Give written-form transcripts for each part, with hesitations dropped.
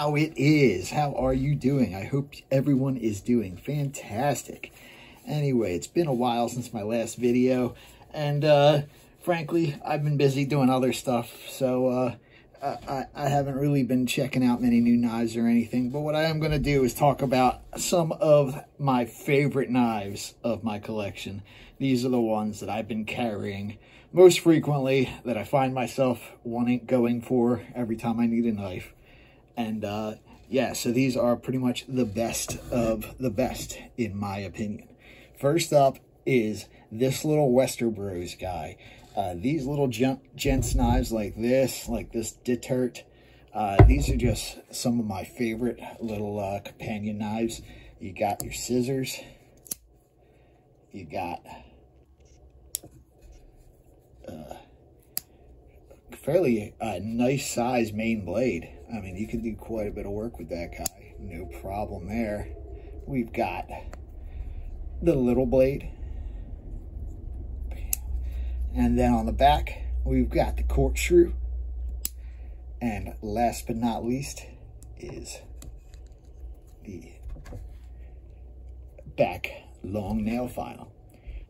how it is. How are you doing? I hope everyone is doing fantastic. Anyway, it's been a while since my last video, and frankly, I've been busy doing other stuff, so I haven't really been checking out many new knives or anything. But what I am going to do is talk about some of my favorite knives of my collection. These are the ones that I've been carrying most frequently, that I find myself going for every time I need a knife. And yeah, so these are pretty much the best of the best, in my opinion. First up is this little Westerbros guy. These little gents knives like this Dittert, these are just some of my favorite little companion knives. You got your scissors, you got fairly nice size main blade. I mean, you can do quite a bit of work with that guy, no problem there. We've got the little blade, and then on the back we've got the corkscrew, and last but not least is the back long nail file.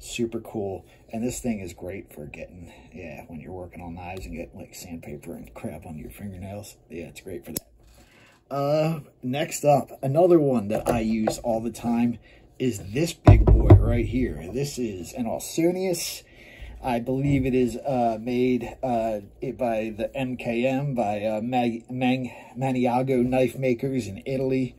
Super cool. And this thing is great for getting, yeah, when you're working on knives and get like sandpaper and crap on your fingernails. Yeah, it's great for that. Next up, another one that I use all the time is this big boy right here. This is an Ausonius. I believe it is made by the MKM, by Maniago knife makers in Italy.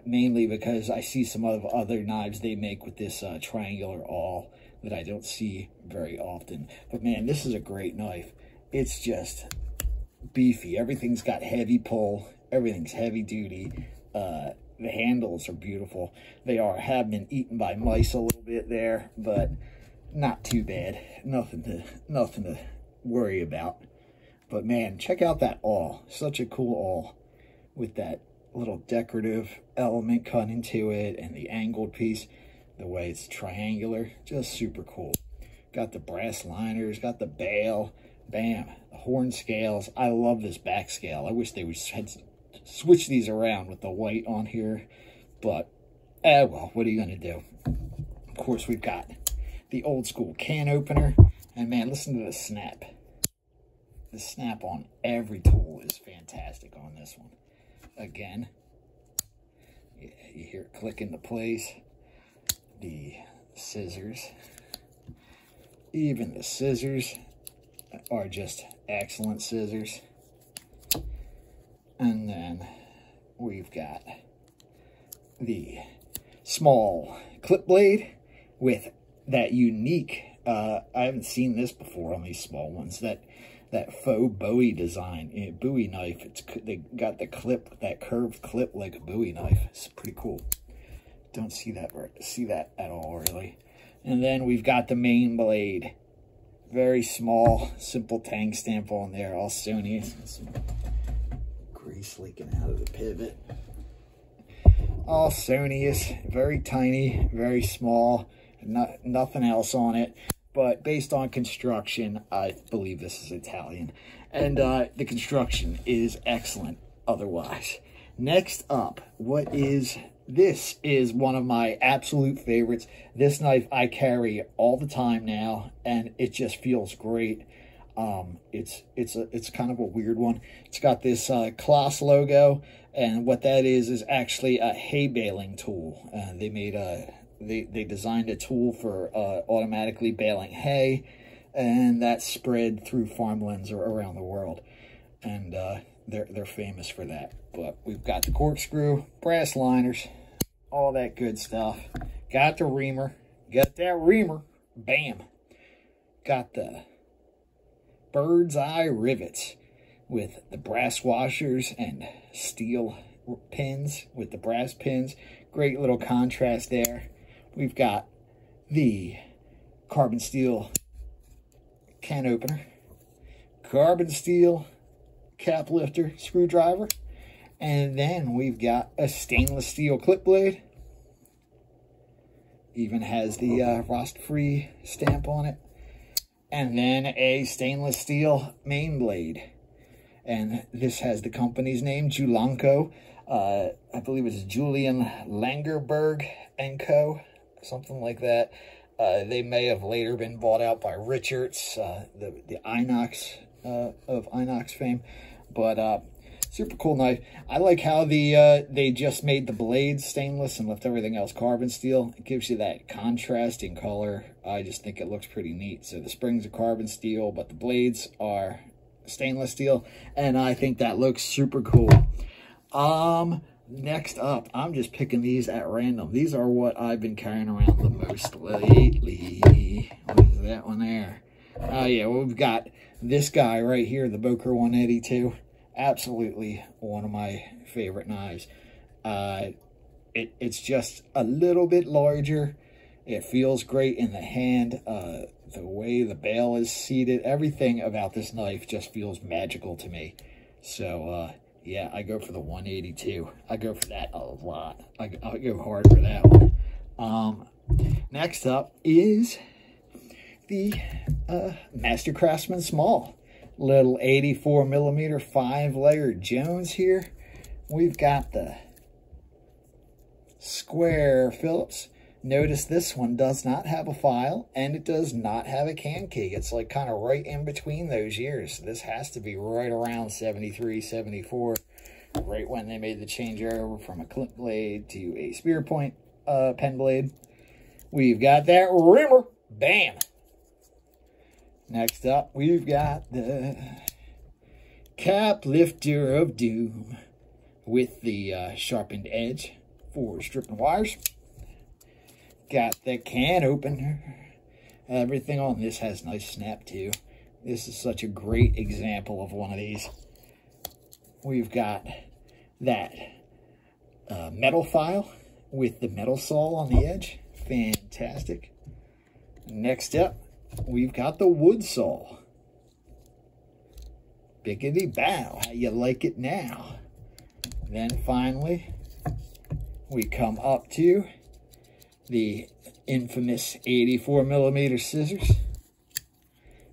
Mainly because I see some of other knives they make with this triangular awl that I don't see very often. But man, this is a great knife. It's just beefy. Everything's got heavy pull. Everything's heavy duty. The handles are beautiful. They have been eaten by mice a little bit there, but not too bad. Nothing to worry about. But man, check out that awl. Such a cool awl with that little decorative element cut into it, and the angled piece, the way it's triangular, just super cool. Got the brass liners, got the bail, bam, the horn scales. I love this back scale. I wish they would switch these around with the white on here, but well, what are you gonna do? Of course, we've got the old school can opener, and man, listen to the snap. The snap on every tool is fantastic on this one. Again, you hear it click into place. The scissors, even the scissors are just excellent scissors. And then we've got the small clip blade with that unique, I haven't seen this before on these small ones, that faux Bowie design, Bowie knife. They got the clip, that curved clip like a Bowie knife. It's pretty cool. Don't see that at all, really. And then we've got the main blade. Very small, simple tang stamp on there. All Sony. Some grease leaking out of the pivot. All Sony, very tiny, very small. Nothing else on it. But based on construction, I believe this is Italian. And the construction is excellent otherwise. Next up, this is one of my absolute favorites. This knife I carry all the time now, and it just feels great. It's kind of a weird one. It's got this Kloss logo, and what that is actually a hay baling tool. They made They designed a tool for automatically baling hay, and that's spread through farmlands around the world, and they're famous for that. But we've got the corkscrew, brass liners, all that good stuff. Got the reamer, bam. Got the bird's eye rivets with the brass washers and steel pins with the brass pins. Great little contrast there. We've got the carbon steel can opener, carbon steel cap lifter screwdriver, and then we've got a stainless steel clip blade. Even has the rust-free stamp on it. And then a stainless steel main blade. And this has the company's name, Julonco. I believe it's Julian Langerberg & Co., something like that. They may have later been bought out by Richards, the Inox of Inox fame. But super cool knife. I like how they just made the blades stainless and left everything else carbon steel. It gives you that contrasting color. I just think it looks pretty neat. So the springs are carbon steel, but the blades are stainless steel, and I think that looks super cool. Next up, I'm just picking these at random. These are what I've been carrying around the most lately. What is that one there? Oh yeah, well, we've got this guy right here, the Boker 182. Absolutely one of my favorite knives. It's just a little bit larger. It feels great in the hand. The way the bail is seated, everything about this knife just feels magical to me. So, yeah, I go for the 182. I go for that a lot. I'll go hard for that one. Next up is the Master Craftsman Small. Little 84mm 5-layer Jones here. We've got the square Phillips. Notice this one does not have a file, and it does not have a can key. It's like kind of right in between those years. This has to be right around 73, 74, right when they made the changeover from a clip blade to a spear point pen blade. We've got that rimmer. Bam! Next up, we've got the Cap Lifter of Doom with the sharpened edge for stripping wires. Got the can opener. Everything on this has nice snap too. This is such a great example of one of these. We've got that metal file with the metal saw on the edge. Fantastic. Next up, we've got the wood saw. Biggity bow, how you like it now? Then finally, we come up to the infamous 84mm scissors.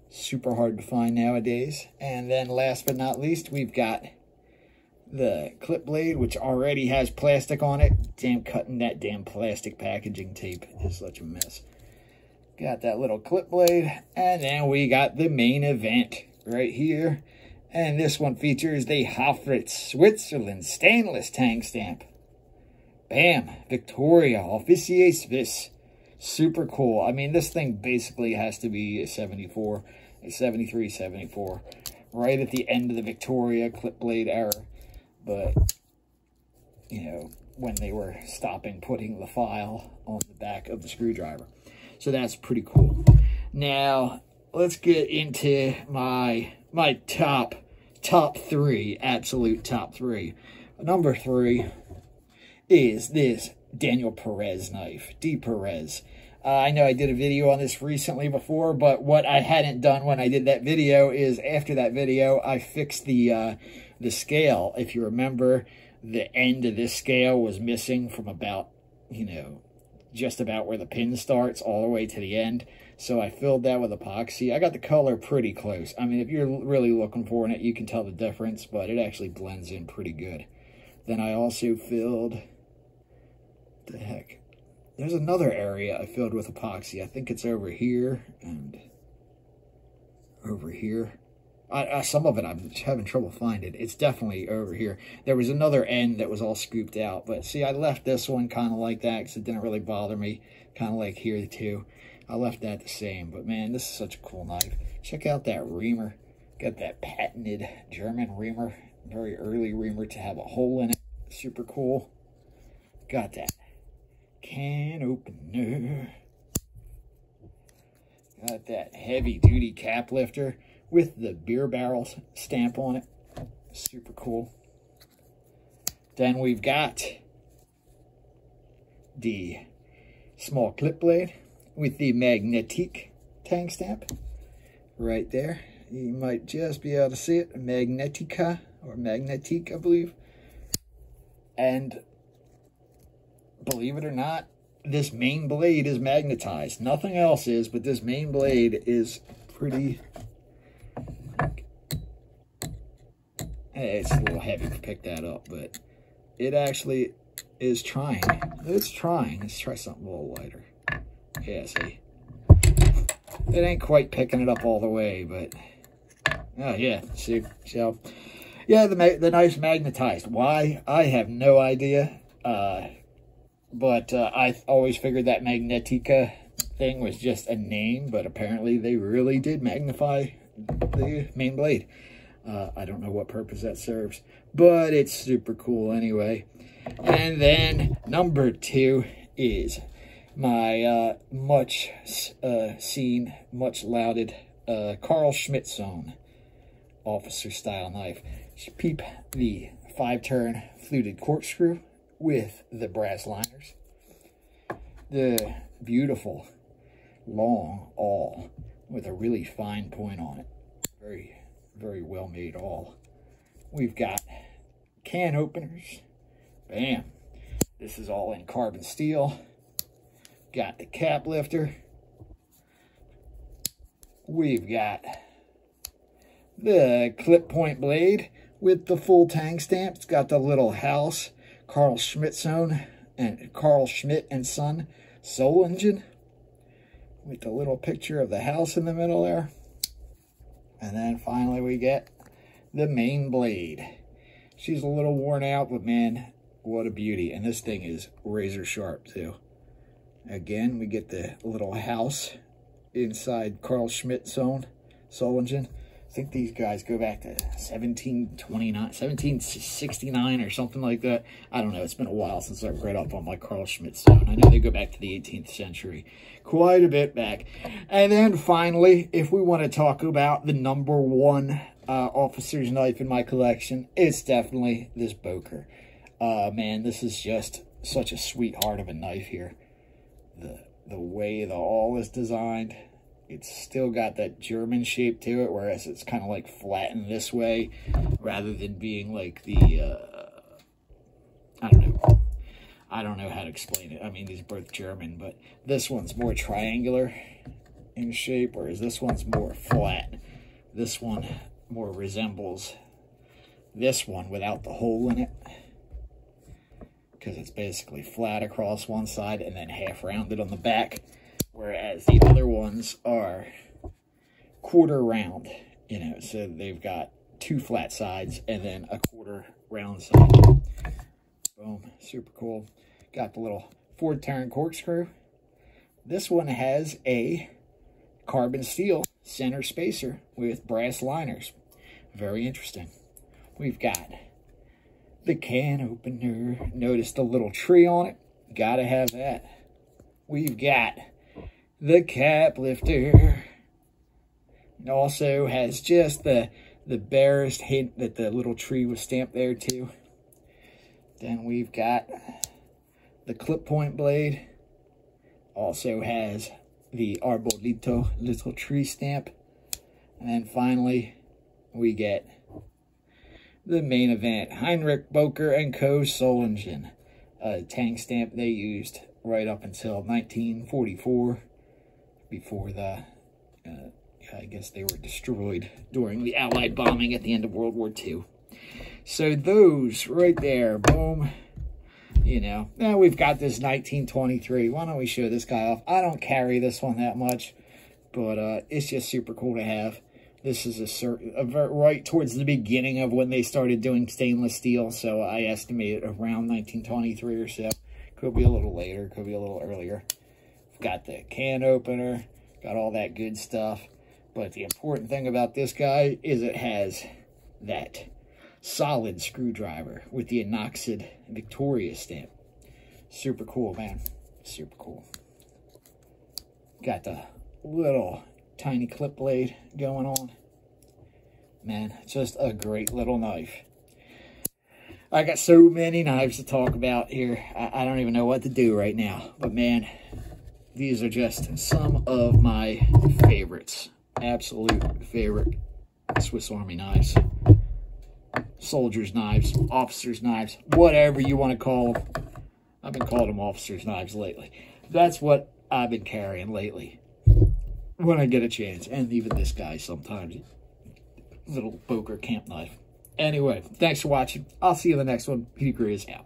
Super hard to find nowadays. And then last but not least, we've got the clip blade, which already has plastic on it. Damn, cutting that damn plastic packaging tape is such a mess. Got that little clip blade. And then we got the main event right here. And this one features the Hofritz Switzerland stainless tang stamp. Bam! Victoria, Officier Swiss. Super cool. I mean, this thing basically has to be a 74, a 73, 74. Right at the end of the Victoria clip blade era. But, you know, when they were stopping putting the file on the back of the screwdriver. So that's pretty cool. Now, let's get into my top three, absolute top three. Number 3 is this Daniel Perez knife, D. Perez. I know I did a video on this recently before, but what I hadn't done when I did that video is after that video, I fixed the scale. If you remember, the end of this scale was missing from about, you know, just about where the pin starts all the way to the end. So I filled that with epoxy. I got the color pretty close. I mean, if you're really looking for it, you can tell the difference, but it actually blends in pretty good. Then I also filled, what the heck? There's another area I filled with epoxy. I think it's over here and over here. Some of it I'm having trouble finding. It's definitely over here. There was another end that was all scooped out. But see, I left this one kind of like that because it didn't really bother me. Kind of like here too. I left that the same. But man, this is such a cool knife. Check out that reamer. Got that patented German reamer. Very early reamer to have a hole in it. Super cool. Got that can opener. Got that heavy duty cap lifter with the beer barrel stamp on it. Super cool. Then we've got the small clip blade with the Magnetique tang stamp right there. You might just be able to see it. Magnetica or Magnetique, I believe. And believe it or not, this main blade is magnetized. Nothing else is, but this main blade is pretty... It's a little heavy to pick that up, but it actually is trying. It's trying. Let's try something a little lighter. Yeah, see? It ain't quite picking it up all the way, but... Oh, yeah. See? So, yeah, the knife's magnetized. Why? I have no idea. But I always figured that Magnetica thing was just a name, but apparently they really did magnify the main blade. I don't know what purpose that serves, but it's super cool anyway. And then number 2 is my much seen, much lauded Karl Schmidt zone officer style knife. Peep the 5-turn fluted corkscrew with the brass liners. The beautiful long awl with a really fine point on it. Very, very well made awl. We've got can openers. Bam. This is all in carbon steel. Got the cap lifter. We've got the clip point blade with the full tang stamp. It's got the little house, Karl Schmidt zone, and Karl Schmidt and Son Soul Engine with the little picture of the house in the middle there. And then finally we get the main blade. She's a little worn out, but man, what a beauty. And this thing is razor sharp too. Again, we get the little house inside Karl Schmidt zone Soul Engine. I think these guys go back to 1729, 1769 or something like that. I don't know. It's been a while since I've read up on my Karl Schmidt zone. I know they go back to the 18th century. Quite a bit back. And then finally, if we want to talk about the number 1 officer's knife in my collection, it's definitely this Boker. Man, this is just such a sweetheart of a knife here. The way the awl is designed. It's still got that German shape to it, whereas it's kind of like flattened this way, rather than being like the, I don't know how to explain it. I mean, these are both German, but this one's more triangular in shape, whereas this one's more flat. This one more resembles this one without the hole in it, because it's basically flat across one side and then half rounded on the back. Whereas the other ones are quarter round, you know, so they've got 2 flat sides and then a quarter round side. Boom, super cool. Got the little 4-turn corkscrew. This one has a carbon steel center spacer with brass liners. Very interesting. We've got the can opener. Notice the little tree on it. Gotta have that. We've got the cap lifter. It also has just the barest hint that the little tree was stamped there too. Then we've got the clip point blade. Also has the arbolito little tree stamp. And then finally we get the main event, Heinrich Boker & Co. Soul Engine. Tang stamp they used right up until 1944. Before the, I guess they were destroyed during the Allied bombing at the end of World War II. So those right there, boom, you know. Now we've got this 1923. Why don't we show this guy off? I don't carry this one that much, but it's just super cool to have. This is right towards the beginning of when they started doing stainless steel, so I estimate around 1923 or so. Could be a little later, could be a little earlier. Got the can opener, got all that good stuff. But the important thing about this guy is it has that solid screwdriver with the Anoxid Victoria stamp. Super cool, man. Super cool. Got the little tiny clip blade going on. Man, just a great little knife. I got so many knives to talk about here. I don't even know what to do right now. But man, these are just some of my favorites. Absolute favorite Swiss Army knives. Soldiers' knives, officers' knives, whatever you want to call them. I've been calling them officers' knives lately. That's what I've been carrying lately when I get a chance. And even this guy sometimes. Little Boker camp knife. Anyway, thanks for watching. I'll see you in the next one. Boker is out.